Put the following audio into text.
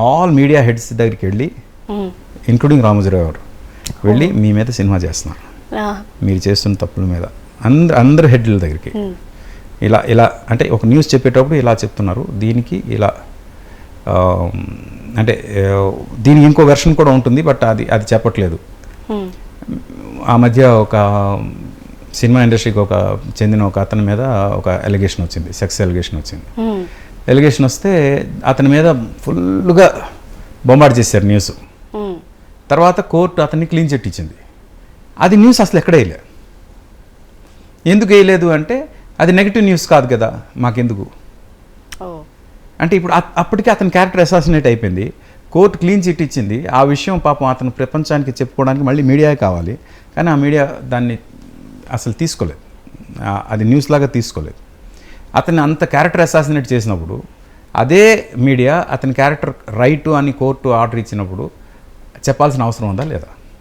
All media heads దగ్గరికి వెళ్ళి including Ramoji Rao గారు వెళ్ళి మీ మీద సినిమా చేస్తున్నాను, మీరు చేస్తున్న తప్పుల మీద అందరు హెడ్ల దగ్గరికి ఇలా ఇలా అంటే ఒక న్యూస్ చెప్పేటప్పుడు ఇలా చెప్తున్నారు, దీనికి ఇలా అంటే దీనికి ఇంకో వెర్షన్ కూడా ఉంటుంది, బట్ అది చెప్పట్లేదు. ఆ మధ్య ఒక సినిమా ఇండస్ట్రీకి చెందిన ఒక అతని మీద ఒక ఎలిగేషన్ వచ్చింది, సెక్స్ ఎలిగేషన్ వచ్చింది. ఎలిగేషన్ వస్తే అతని మీద ఫుల్గా బొంబాటు చేశారు న్యూస్. తర్వాత కోర్టు అతన్ని క్లీన్ చిట్ ఇచ్చింది. అది న్యూస్ అసలు ఎక్కడ వేయలేదు. ఎందుకు వేయలేదు అంటే అది నెగిటివ్ న్యూస్ కాదు కదా, మాకెందుకు అంటే ఇప్పుడు అప్పటికే అతని క్యారెక్టర్ అసాసినేట్ అయిపోయింది, కోర్టు క్లీన్ చిట్ ఇచ్చింది. ఆ విషయం పాపం అతను ప్రపంచానికి చెప్పుకోవడానికి మళ్ళీ మీడియా కావాలి, కానీ ఆ మీడియా దాన్ని అసలు తీసుకోలేదు, అది న్యూస్ లాగా తీసుకోలేదు. అతన్ని అంత క్యారెక్టర్ అసాసినేట్ చేసినప్పుడు అదే మీడియా అతని క్యారెక్టర్ రైట్ అని కోర్టు ఆర్డర్ ఇచ్చినప్పుడు చెప్పాల్సిన అవసరం ఉందా లేదా?